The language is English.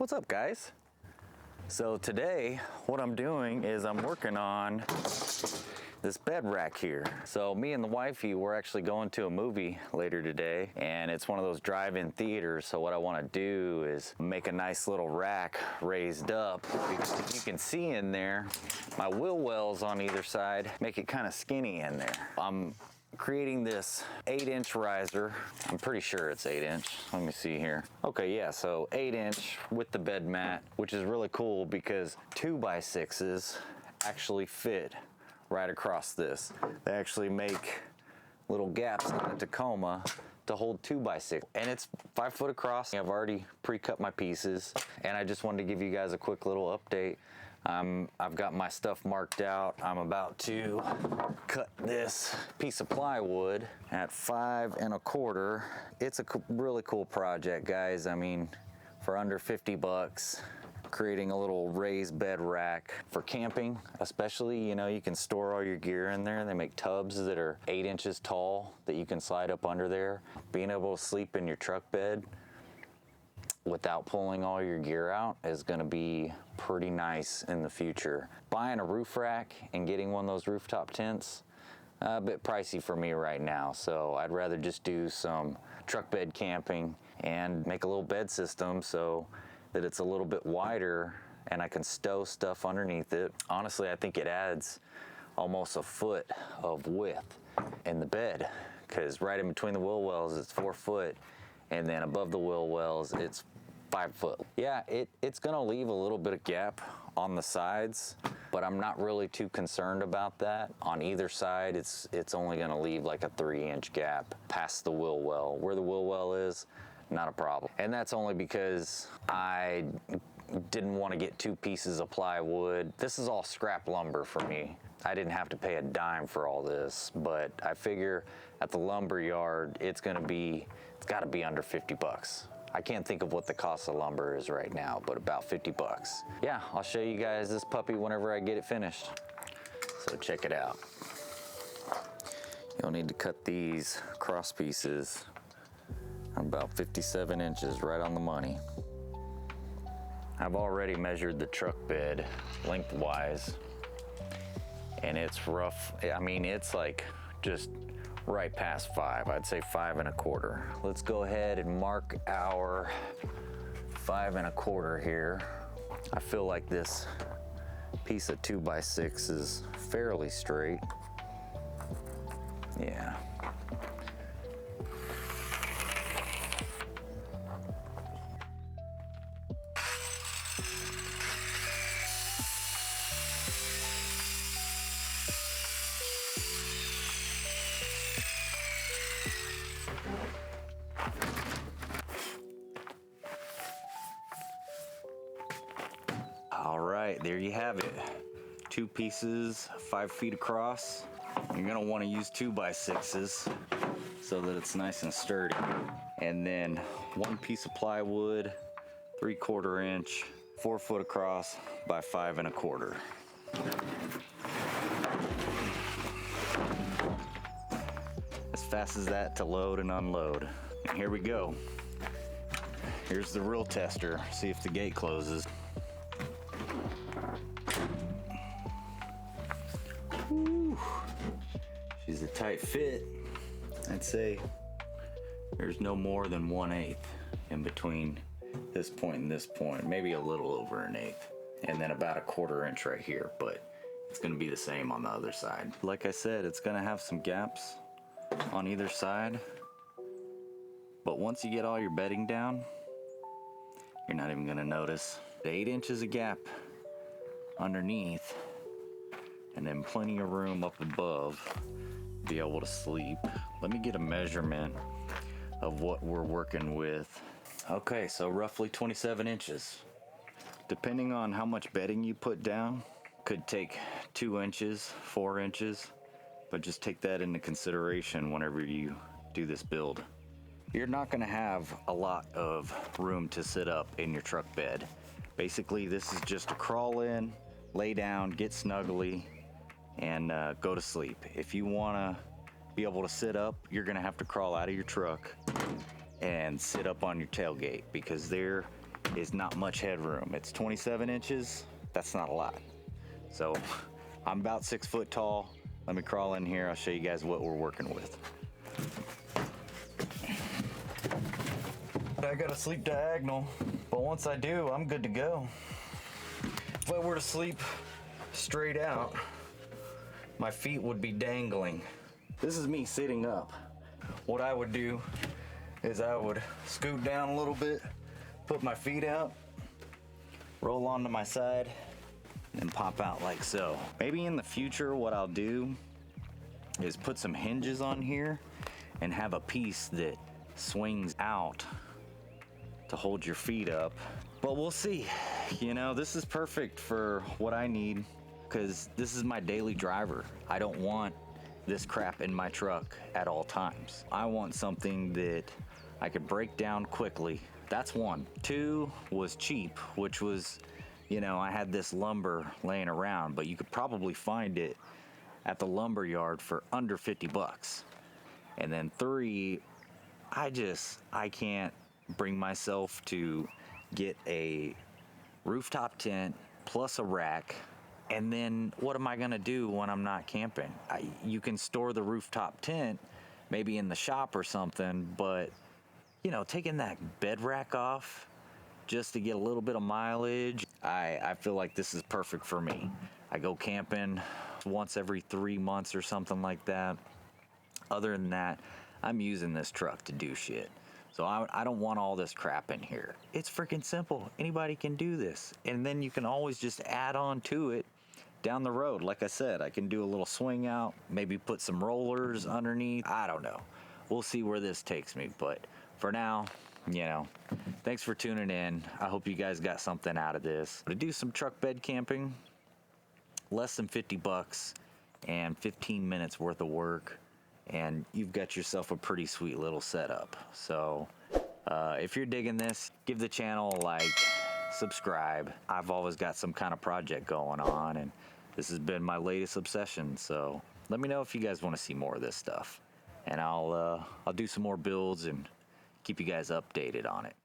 What's up, guys? So today what I'm doing is I'm working on this bed rack here. So me and the wifey, we're actually going to a movie later today, and it's one of those drive-in theaters. So what I want to do is make a nice little rack raised up, because if you can see in there, my wheel wells on either side make it kind of skinny in there. I'm creating this 8-inch riser. I'm pretty sure it's 8-inch. Let me see here. Okay, yeah, so 8-inch with the bed mat, which is really cool because 2x6s actually fit right across this. They actually make little gaps on the Tacoma to hold 2x6, and it's 5 foot across. I've already pre-cut my pieces, and I just wanted to give you guys a quick little update. I've got my stuff marked out. I'm about to cut this piece of plywood at 5 1/4. It's a really cool project, guys. I mean, for under 50 bucks, creating a little raised bed rack for camping, especially, you know, you can store all your gear in there. They make tubs that are 8 inches tall that you can slide up under there. Being able to sleep in your truck bed without pulling all your gear out is going to be pretty nice in the future. Buying a roof rack and getting one of those rooftop tents, a bit pricey for me right now, so I'd rather just do some truck bed camping and make a little bed system so that it's a little bit wider and I can stow stuff underneath it. Honestly, I think it adds almost a foot of width in the bed, because right in between the wheel wells it's 4 foot, and then above the wheel wells it's 5 foot. Yeah, it's gonna leave a little bit of gap on the sides, but I'm not really too concerned about that. On either side, it's only gonna leave like a 3-inch gap past the wheel well. Where the wheel well is, not a problem. And that's only because I didn't want to get 2 pieces of plywood. This is all scrap lumber for me. I didn't have to pay a dime for all this, but I figure at the lumber yard, it's gotta be under 50 bucks. I can't think of what the cost of lumber is right now, but about 50 bucks. Yeah, I'll show you guys this puppy whenever I get it finished. So check it out. You'll need to cut these cross pieces about 57 inches, right on the money. I've already measured the truck bed lengthwise, and it's rough. I mean, it's like just right past 5. I'd say 5 1/4. Let's go ahead and mark our 5 1/4 here. I feel like this piece of 2x6 is fairly straight. Yeah. All right, there you have it. 2 pieces, 5 feet across. You're gonna wanna use 2x6s so that it's nice and sturdy. And then 1 piece of plywood, 3/4 inch, 4 foot across by 5 1/4. As fast as that to load and unload. And here we go. Here's the real tester. See if the gate closes. Whew. She's a tight fit. I'd say there's no more than 1/8 in between this point and this point, maybe a little over 1/8, and then about 1/4 inch right here, but it's gonna be the same on the other side. Like I said, it's gonna have some gaps on either side, but once you get all your bedding down, you're not even gonna notice. 8 inches of gap underneath, and then plenty of room up above to be able to sleep. Let me get a measurement of what we're working with. Okay, so roughly 27 inches. Depending on how much bedding you put down, could take 2 inches, 4 inches, but just take that into consideration whenever you do this build. You're not gonna have a lot of room to sit up in your truck bed. Basically, this is just to crawl in, lay down, get snuggly, and go to sleep. If you wanna be able to sit up, you're gonna have to crawl out of your truck and sit up on your tailgate, because there is not much headroom. It's 27 inches. That's not a lot. So I'm about 6 foot tall. Let me crawl in here. I'll show you guys what we're working with. I gotta sleep diagonal, but once I do, I'm good to go. If I were to sleep straight out, my feet would be dangling. This is me sitting up. What I would do is I would scoot down a little bit, put my feet out, roll onto my side, and pop out like so. Maybe in the future what I'll do is put some hinges on here and have a piece that swings out to hold your feet up. But we'll see. You know, this is perfect for what I need because this is my daily driver. I don't want this crap in my truck at all times. I want something that I could break down quickly. That's one. Two was cheap, which was, you know, I had this lumber laying around, but you could probably find it at the lumber yard for under 50 bucks. And then three, I can't bring myself to get a rooftop tent plus a rack. And then what am I gonna do when I'm not camping? You can store the rooftop tent maybe in the shop or something, but you know, taking that bed rack off just to get a little bit of mileage, I feel like this is perfect for me. I go camping once every 3 months or something like that. Other than that, I'm using this truck to do shit. So I don't want all this crap in here. It's freaking simple. Anybody can do this. And then you can always just add on to it down the road. Like I said, I can do a little swing out, maybe put some rollers underneath. I don't know. We'll see where this takes me. But for now, you know, thanks for tuning in. I hope you guys got something out of this. To do some truck bed camping, less than 50 bucks and 15 minutes worth of work, and you've got yourself a pretty sweet little setup. So if you're digging this, give the channel a like, subscribe. I've always got some kind of project going on, and this has been my latest obsession. So let me know if you guys want to see more of this stuff, and I'll do some more builds and keep you guys updated on it.